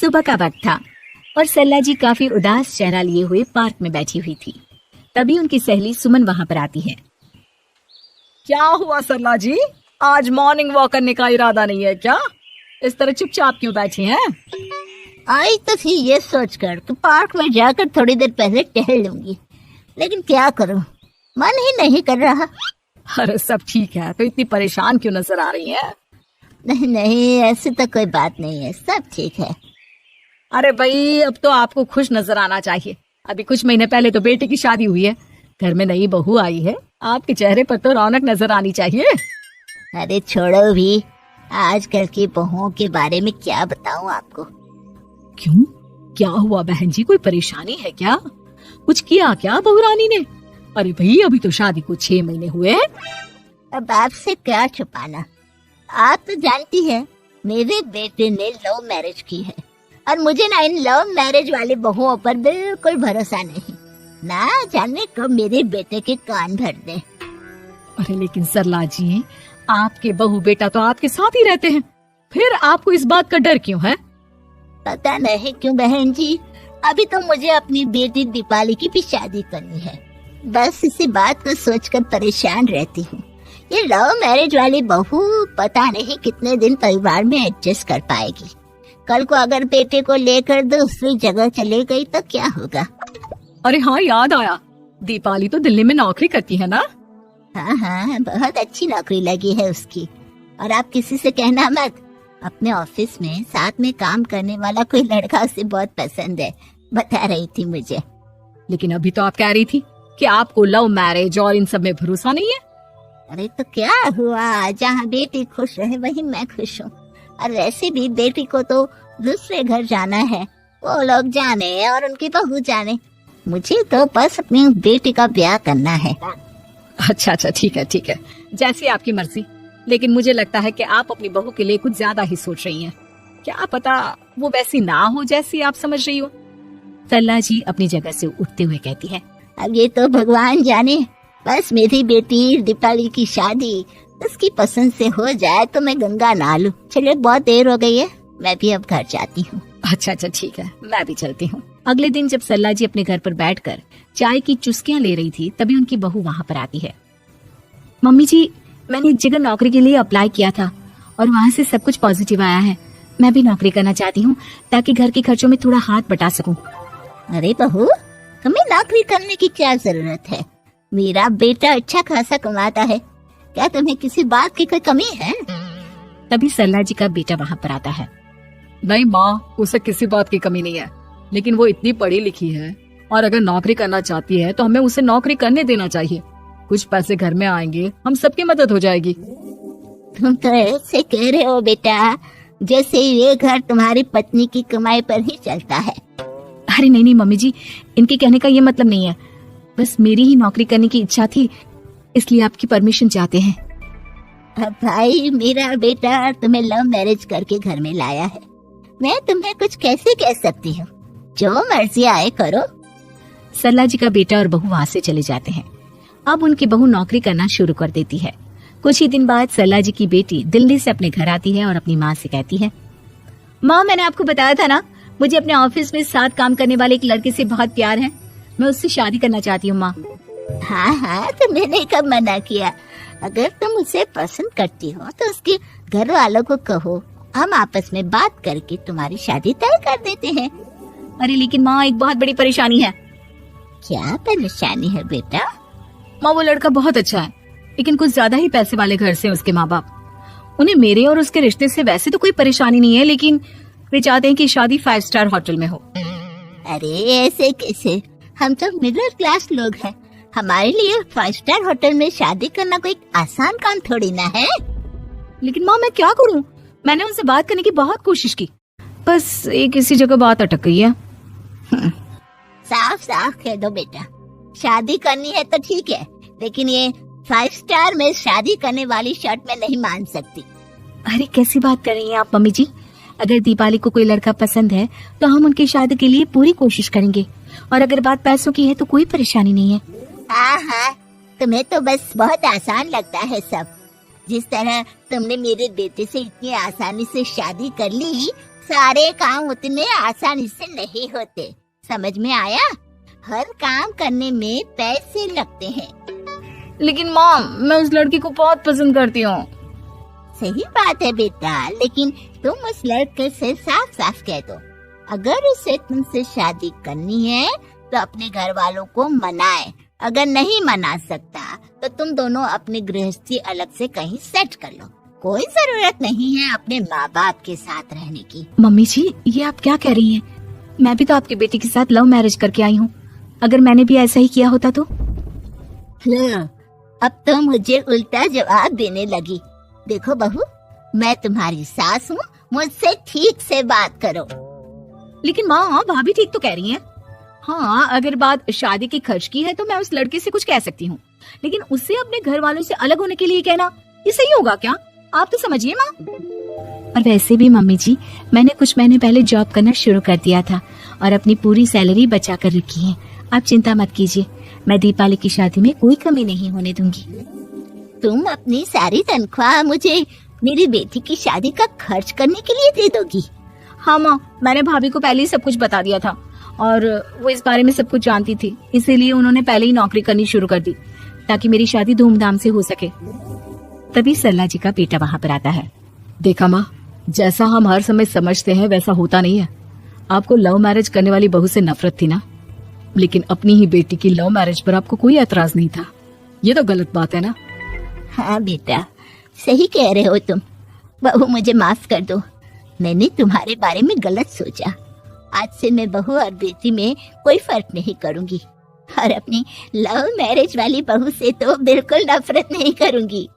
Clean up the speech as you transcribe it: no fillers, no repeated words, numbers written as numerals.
सुबह का वक्त था और सरला जी काफी उदास चेहरा लिए हुए पार्क में बैठी हुई थी। तभी उनकी सहेली सुमन वहां पर आती है। क्या हुआ सरला जी, आज मॉर्निंग वॉक करने का इरादा नहीं है क्या? इस तरह चुपचाप क्यों बैठी हैं? आई तो थी ये सोचकर कि पार्क में जाकर थोड़ी देर पहले टहल लूंगी, लेकिन क्या करूं, मन ही नहीं कर रहा। अरे सब ठीक है, तो इतनी परेशान क्यों नजर आ रही हैं? नहीं नहीं, ऐसी तो कोई बात नहीं है, सब ठीक है। अरे भाई, अब तो आपको खुश नजर आना चाहिए। अभी कुछ महीने पहले तो बेटे की शादी हुई है, घर में नई बहू आई है, आपके चेहरे पर तो रौनक नजर आनी चाहिए। अरे छोड़ो भी, आजकल की बहुओं के बारे में क्या बताऊं आपको। क्यों, क्या हुआ बहन जी, कोई परेशानी है क्या? कुछ किया क्या बहू रानी ने? अरे भाई, अभी तो शादी को 6 महीने हुए हैं। अब आपसे क्या छुपाना, आप तो जानती हैं मेरे बेटे ने लव मैरिज की है और मुझे ना इन लव मैरिज वाले बहुओं पर बिल्कुल भरोसा नहीं। ना जाने कब मेरे बेटे के कान भर दे। अरे लेकिन सरला जी, आपके बहू बेटा तो आपके साथ ही रहते हैं, फिर आपको इस बात का डर क्यों है? पता नहीं क्यों बहन जी, अभी तो मुझे अपनी बेटी दीपाली की भी शादी करनी है। बस इसी बात को सोचकर परेशान रहती हूँ। ये लव मैरिज वाली बहू पता नहीं कितने दिन परिवार में एडजस्ट कर पाएगी। कल को अगर बेटे को लेकर दूसरी जगह चले गई तो क्या होगा? अरे हाँ, याद आया, दीपाली तो दिल्ली में नौकरी करती है ना? हाँ हाँ, बहुत अच्छी नौकरी लगी है उसकी। और आप किसी से कहना मत, अपने ऑफिस में साथ में काम करने वाला कोई लड़का उसे बहुत पसंद है, बता रही थी मुझे। लेकिन अभी तो आप कह रही थी कि आपको लव मैरिज और इन सब में भरोसा नहीं है। अरे तो क्या हुआ, जहाँ बेटी खुश रहे वहीं मैं खुश हूँ। और वैसे भी बेटी को तो दूसरे घर जाना है, वो लोग जाने और उनकी बहू जाने, मुझे तो बस अपनी बेटी का ब्याह करना है। अच्छा, ठीक है, जैसी आपकी मर्जी। लेकिन मुझे लगता है कि आप अपनी बहू के लिए कुछ ज्यादा ही सोच रही हैं। क्या पता वो वैसी ना हो जैसी आप समझ रही हो। सरला जी अपनी जगह से उठते हुए कहती है, अब ये तो भगवान जाने, बस मेरी बेटी दीपाली की शादी उसकी पसंद से हो जाए तो मैं गंगा नहा लूं। चलिए बहुत देर हो गई है, मैं भी अब घर जाती हूँ। अच्छा, ठीक है, मैं भी चलती हूँ। अगले दिन जब सरला जी अपने घर पर बैठकर चाय की चुस्कियां ले रही थी, तभी उनकी बहू वहाँ पर आती है। मम्मी जी, मैंने एक जगह नौकरी के लिए अप्लाई किया था और वहाँ से सब कुछ पॉजिटिव आया है। मैं भी नौकरी करना चाहती हूँ ताकि घर के खर्चों में थोड़ा हाथ बटा सकूं। अरे बहू, तुम्हें नौकरी करने की क्या जरूरत है? मेरा बेटा अच्छा खासा कमाता है, क्या तुम्हें किसी बात की कोई कमी है? तभी सरला जी का बेटा वहाँ पर आता है। नहीं माँ, उसे किसी बात की कमी नहीं है, लेकिन वो इतनी पढ़ी लिखी है और अगर नौकरी करना चाहती है तो हमें उसे नौकरी करने देना चाहिए। कुछ पैसे घर में आएंगे, हम सबकी मदद हो जाएगी। तुम तो ऐसे कह रहे हो बेटा जैसे ये घर तुम्हारी पत्नी की कमाई पर ही चलता है। अरे नहीं मम्मी जी, इनके कहने का ये मतलब नहीं है, बस मेरी ही नौकरी करने की इच्छा थी, इसलिए आपकी परमिशन चाहते हैं। अब भाई, मेरा बेटा तुम्हें लव मैरिज करके घर में लाया है, मैं तुम्हें कुछ कैसे कह सकती हूँ? जो मर्जी आए करो। सरला जी का बेटा और बहू वहाँ से चले जाते हैं। अब उनकी बहू नौकरी करना शुरू कर देती है। कुछ ही दिन बाद सरला जी की बेटी दिल्ली से अपने घर आती है और अपनी माँ से कहती है, माँ, मैंने आपको बताया था ना, मुझे अपने ऑफिस में साथ काम करने वाले एक लड़के से बहुत प्यार है, मैं उससे शादी करना चाहती हूँ माँ। हाँ हाँ, तो मैंने कब मना किया? अगर तुम उसे पसंद करती हो तो उसके घर वालों को कहो, हम आपस में बात करके तुम्हारी शादी तय कर देते हैं। अरे लेकिन माँ, एक बहुत बड़ी परेशानी है। क्या परेशानी है बेटा? माँ, वो लड़का बहुत अच्छा है, लेकिन कुछ ज्यादा ही पैसे वाले घर से उसके माँ बाप। उन्हें मेरे और उसके रिश्ते से वैसे तो कोई परेशानी नहीं है, लेकिन वे चाहते हैं कि शादी 5 स्टार होटल में हो। अरे ऐसे कैसे, हम तो मिडिल क्लास लोग हैं, हमारे लिए 5 स्टार होटल में शादी करना कोई आसान काम थोड़ी ना है। लेकिन माँ, मैं क्या करूँ? मैंने उनसे बात करने की बहुत कोशिश की, बस एक इसी जगह बात अटक गई है। साफ साफ कह दो बेटा, शादी करनी है तो ठीक है, लेकिन ये 5 स्टार में शादी करने वाली शर्त में नहीं मान सकती। अरे कैसी बात कर रही हैं आप मम्मी जी? अगर दीपाली को कोई लड़का पसंद है तो हम उनकी शादी के लिए पूरी कोशिश करेंगे, और अगर बात पैसों की है तो कोई परेशानी नहीं है। हाँ, तुम्हें तो बस बहुत आसान लगता है सब। जिस तरह तुमने मेरे बेटे से इतनी आसानी से शादी कर ली, सारे काम उतने आसानी से नहीं होते, समझ में आया? हर काम करने में पैसे लगते हैं। लेकिन माँ, मैं उस लड़की को बहुत पसंद करती हूँ। सही बात है बेटा, लेकिन तुम उस लड़के से साफ साफ कह दो, अगर उसे तुमसे शादी करनी है तो अपने घर वालों को मनाए। अगर नहीं मना सकता तो तुम दोनों अपनी गृहस्थी अलग से कहीं सेट कर लो। कोई जरूरत नहीं है अपने माँ बाप के साथ रहने की। मम्मी जी, ये आप क्या कह रही हैं? मैं भी तो आपकी बेटी के साथ लव मैरिज करके आई हूँ। अगर मैंने भी ऐसा ही किया होता तो? अब तो मुझे उल्टा जवाब देने लगी। देखो बहू, मैं तुम्हारी सास हूँ, मुझसे ठीक से बात करो। लेकिन माँ, भाभी ठीक तो कह रही हैं। हाँ, अगर बात शादी के खर्च की है तो मैं उस लड़के से कुछ कह सकती हूँ, लेकिन उससे अपने घर वालों से अलग होने के लिए कहना, ये सही होगा क्या? आप तो समझिए माँ। और वैसे भी मम्मी जी, मैंने कुछ महीने पहले जॉब करना शुरू कर दिया था और अपनी पूरी सैलरी बचा कर रखी है। आप चिंता मत कीजिए, मैं दीपाली की शादी में कोई कमी नहीं होने दूंगी। तुम अपनी सारी तनख्वाह मुझे मेरी बेटी की शादी का खर्च करने के लिए दे दोगी? हाँ माँ, मैंने भाभी को पहले ही सब कुछ बता दिया था और वो इस बारे में सब कुछ जानती थी, इसीलिए उन्होंने पहले ही नौकरी करनी शुरू कर दी ताकि मेरी शादी धूमधाम से हो सके। तभी सरला जी का बेटा वहाँ पर आता है। देखा माँ, जैसा हम हर समय समझते हैं वैसा होता नहीं है। आपको लव मैरिज करने वाली बहू से नफरत थी ना, लेकिन अपनी ही बेटी की लव मैरिज पर आपको कोई एतराज नहीं था। ये तो गलत बात है ना? हाँ बेटा, सही कह रहे हो तुम। बहू, मुझे माफ कर दो, मैंने तुम्हारे बारे में गलत सोचा। आज से मैं बहू और बेटी में कोई फर्क नहीं करूंगी और अपनी लव मैरिज वाली बहू से तो बिल्कुल नफरत नहीं करूंगी।